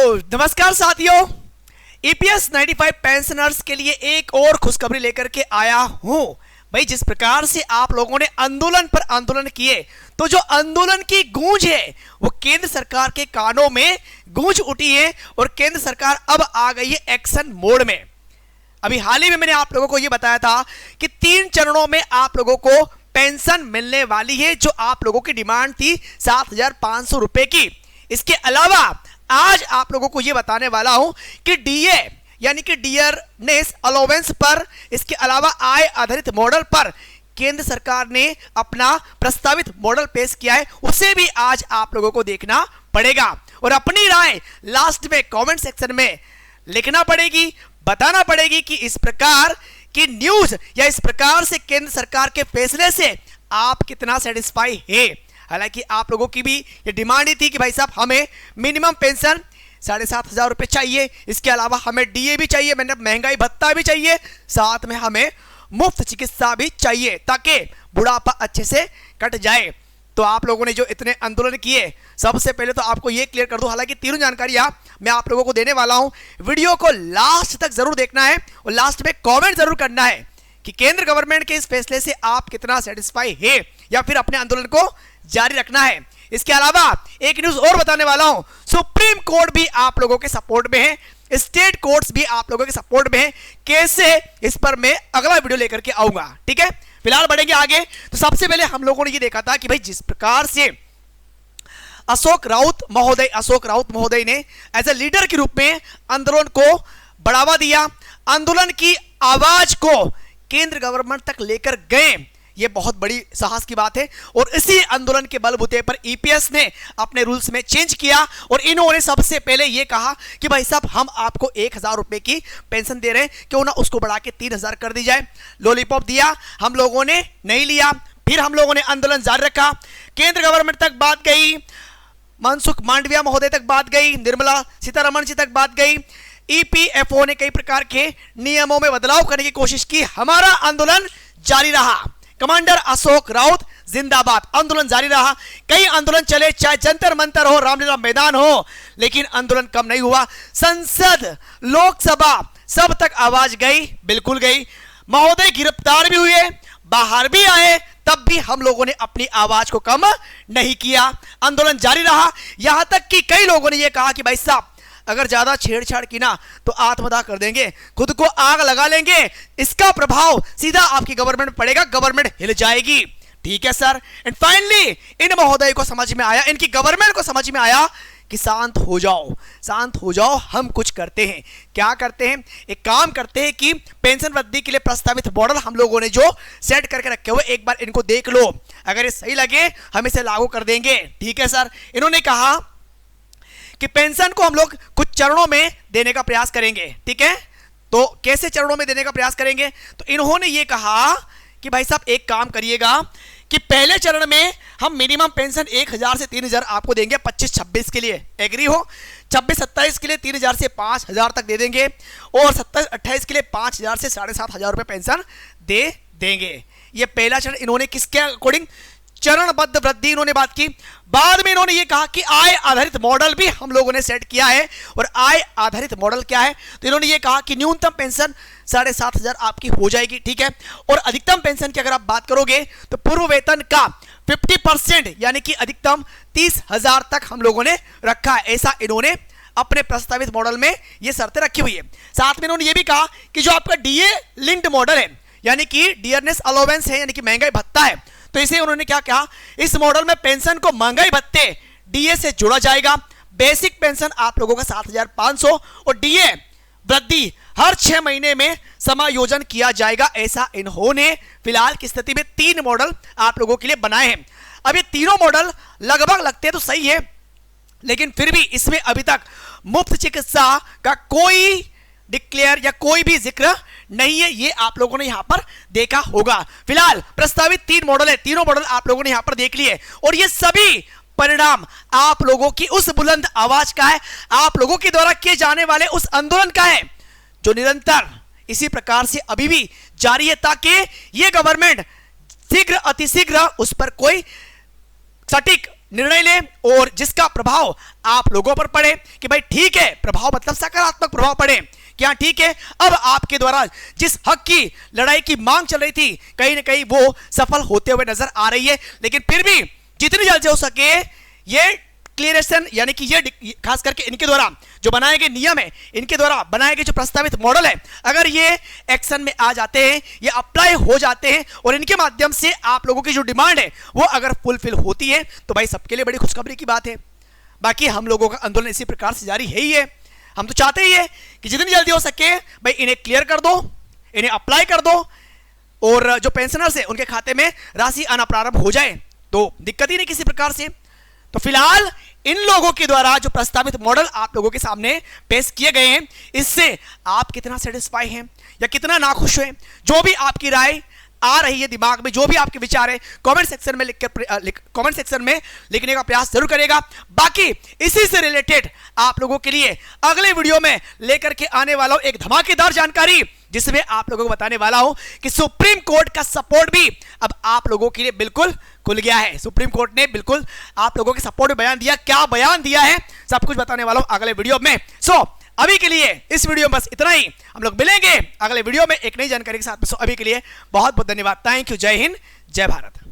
नमस्कार साथियों, EPS 95 pensioners के लिए एक और खुशखबरी लेकर के आया हूं। भाई, जिस प्रकार से आप लोगों ने आंदोलन पर आंदोलन किए, तो जो आंदोलन की गूंज है वो केंद्र सरकार के कानों में गूंज उठी है और केंद्र सरकार अब आ गई है एक्शन मोड में। अभी हाल ही में मैंने आप लोगों को यह बताया था कि 3 चरणों में आप लोगों को पेंशन मिलने वाली है, जो आप लोगों की डिमांड थी 7,500 रुपए की। इसके अलावा आज आप लोगों को यह बताने वाला हूं कि डीए यानी कि डियरनेस अलाउंस पर, इसके अलावा आय आधारित मॉडल पर केंद्र सरकार ने अपना प्रस्तावित मॉडल पेश किया है, उसे भी आज आप लोगों को देखना पड़ेगा और अपनी राय लास्ट में कमेंट सेक्शन में लिखना पड़ेगी, बताना पड़ेगी कि इस प्रकार की न्यूज या इस प्रकार से केंद्र सरकार के फैसले से आप कितना सेटिस्फाई है। हालांकि आप लोगों की भी ये डिमांड ही थी कि भाई साहब हमें मिनिमम पेंशन 7,500 रुपए चाहिए, इसके अलावा हमें डीए भी चाहिए, मैंने महंगाई भत्ता भी चाहिए, साथ में हमें मुफ्त चिकित्सा भी चाहिए ताकि बुढ़ापा अच्छे से कट जाए। तो आप लोगों ने जो इतने आंदोलन किए, सबसे पहले तो आपको ये क्लियर कर दूं, हालांकि तीनों जानकारियां मैं आप लोगों को देने वाला हूं, वीडियो को लास्ट तक जरूर देखना है और लास्ट में कमेंट जरूर करना है कि केंद्र गवर्नमेंट के इस फैसले से आप कितना सेटिस्फाई है या फिर अपने आंदोलन को जारी रखना है। इसके अलावा एक न्यूज और बताने वाला हूं, सुप्रीम कोर्ट भी आप लोगों के सपोर्ट में है, स्टेट कोर्ट्स भी आप लोगों के सपोर्ट में है। कैसे, इस पर मैं अगला वीडियो लेकर के आऊंगा। ठीक है, फिलहाल बढ़ेंगे आगे। तो सबसे पहले हम लोगों ने ये देखा था कि भाई जिस प्रकार से अशोक राउत महोदय ने एज ए लीडर के रूप में आंदोलन को बढ़ावा दिया, आंदोलन की आवाज को केंद्र गवर्नमेंट तक लेकर गए, ये बहुत बड़ी साहस की बात है। और इसी आंदोलन के बलबूते पर ईपीएस ने अपने रूल्स में चेंज किया और इन्होंने सबसे पहले यह कहा कि भाई साहब हम आपको 1,000 रुपए की पेंशन दे रहे हैं, क्यों ना उसको बढ़ा के 3,000 कर दी जाए। लॉलीपॉप दिया, हम लोगों ने नहीं लिया, फिर हम लोगों ने आंदोलन जारी रखा, केंद्र गवर्नमेंट तक बात गई, मनसुख मांडविया महोदय तक बात गई, निर्मला सीतारमण जी तक बात गई। ईपीएफओ ने कई प्रकार के नियमों में बदलाव करने की कोशिश की, हमारा आंदोलन जारी रहा। कमांडर अशोक राउत जिंदाबाद, आंदोलन जारी रहा। कई आंदोलन चले, चाहे जंतर मंतर हो, रामलीला मैदान हो, लेकिन आंदोलन कम नहीं हुआ। संसद, लोकसभा, सब तक आवाज गई, बिल्कुल गई। महोदय गिरफ्तार भी हुए, बाहर भी आए, तब भी हम लोगों ने अपनी आवाज को कम नहीं किया, आंदोलन जारी रहा। यहां तक कि कई लोगों ने यह कहा कि भाई साहब अगर ज्यादा छेड़छाड़ की ना तो आत्मदाह कर देंगे, खुद को आग लगा लेंगे, इसका प्रभाव सीधा आपकी गवर्नमेंट पर पड़ेगा, गवर्नमेंट हिल जाएगी। ठीक है सर। एंड फाइनली इन महोदय को समझ में आया, इनकी गवर्नमेंट को समझ में आया कि शांत हो जाओ, हम कुछ करते हैं। क्या करते हैं? एक काम करते हैं कि पेंशन वृद्धि के लिए प्रस्तावित मॉडल हम लोगों ने जो सेट करके रखे हुए, एक बार इनको देख लो, अगर ये सही लगे हम इसे लागू कर देंगे। ठीक है सर। इन्होंने कहा कि पेंशन को हम लोग कुछ चरणों में देने का प्रयास करेंगे। ठीक है, तो कैसे चरणों में देने का प्रयास करेंगे? तो इन्होंने ये कहा कि भाई साहब एक काम करिएगा कि पहले चरण में हम मिनिमम पेंशन 1,000 से 3,000 आपको देंगे 25-26 के लिए, एग्री हो? 26-27 के लिए 3,000 से 5,000 तक दे देंगे और 27-28 के लिए 5,000 से 7,500 रुपए पेंशन दे देंगे। ये पहला चरण इन्होंने किसके अकॉर्डिंग, चरणबद्ध वृद्धि इन्होंने बात की। बाद में इन्होंने ये कहा कि आय आधारित मॉडल भी हम लोगों ने सेट किया है। और आय आधारित मॉडल क्या है? तो इन्होंने ये कहा कि न्यूनतम पेंशन 7,500 आपकी हो जाएगी। ठीक है, और अधिकतम पेंशन की अगर आप बात करोगे तो पूर्व वेतन का 50% यानी कि अधिकतम 30,000 तक हम लोगों ने रखा है। ऐसा इन्होंने अपने प्रस्तावित मॉडल में ये शर्तें रखी हुई है। साथ में इन्होंने ये भी कहा कि जो आपका डीए लिंक्ड मॉडल है, यानी कि डियरनेस अलाउंस है, यानी कि महंगाई भत्ता है, तो इसे उन्होंने क्या कहा, इस मॉडल में पेंशन को महंगाई भत्ते डीए से जोड़ा जाएगा। बेसिक पेंशन आप लोगों का 7,500 और डीए वृद्धि हर 6 महीने में समायोजन किया जाएगा। ऐसा इन्होंने फिलहाल की स्थिति में 3 मॉडल आप लोगों के लिए बनाए हैं। अब ये तीनों मॉडल लगभग लगते तो सही है, लेकिन फिर भी इसमें अभी तक मुफ्त चिकित्सा का कोई डिक्लेयर या कोई भी जिक्र नहीं है, ये आप लोगों ने यहां पर देखा होगा। फिलहाल प्रस्तावित 3 मॉडल है, तीनों मॉडल आप लोगों ने यहां पर देख लिए और ये सभी परिणाम आप लोगों की उस बुलंद आवाज का है, आप लोगों के द्वारा किए जाने वाले उस आंदोलन का है जो निरंतर इसी प्रकार से अभी भी जारी है, ताकि ये गवर्नमेंट शीघ्र अतिशीघ्र उस पर कोई सटीक निर्णय ले और जिसका प्रभाव आप लोगों पर पड़े कि भाई ठीक है, प्रभाव मतलब सकारात्मक प्रभाव पड़े क्या, ठीक है, अब आपके द्वारा जिस हक की लड़ाई की मांग चल रही थी कहीं ना कहीं वो सफल होते हुए नजर आ रही है। लेकिन फिर भी जितनी जल्दी हो सके ये क्लियरेशन यानी कि ये खास करके इनके द्वारा जो बनाए गए नियम है, इनके द्वारा बनाए गए जो प्रस्तावित मॉडल है, अगर ये एक्शन में आ जाते हैं, ये अप्लाई हो जाते हैं और इनके माध्यम से आप लोगों की जो डिमांड है वो अगर फुलफिल होती है तो भाई सबके लिए बड़ी खुशखबरी की बात है। बाकी हम लोगों का आंदोलन इसी प्रकार से जारी है ही है। हम तो चाहते ही है कि जितनी जल्दी हो सके भाई इन्हें क्लियर कर दो, इन्हें अप्लाई कर दो और जो पेंशनर्स है उनके खाते में राशि आना प्रारंभ हो जाए तो दिक्कत ही नहीं किसी प्रकार से। तो फिलहाल इन लोगों के द्वारा जो प्रस्तावित मॉडल आप लोगों के सामने पेश किए गए हैं, इससे आप कितना सेटिस्फाई हैं या कितना नाखुश हैं, जो भी आपकी राय आ रही है दिमाग में, जो भी आपके विचार है कमेंट सेक्शन में कमेंट सेक्शन में लिखने का प्रयास जरूर करेगा। बाकी इसी से रिलेटेड आप लोगों के लिए अगले वीडियो में लेकर के आने वाला हूं एक धमाकेदार जानकारी, जिसमें आप लोगों को बताने वाला हूं कि सुप्रीम कोर्ट का सपोर्ट भी अब आप लोगों के लिए बिल्कुल खुल गया है। सुप्रीम कोर्ट ने बिल्कुल आप लोगों के सपोर्ट में बयान दिया, क्या बयान दिया है सब कुछ बताने वाला हूं अगले वीडियो में। सो अभी के लिए इस वीडियो में बस इतना ही, हम लोग मिलेंगे अगले वीडियो में एक नई जानकारी के साथ। सो अभी के लिए बहुत बहुत धन्यवाद, थैंक यू, जय हिंद, जय भारत।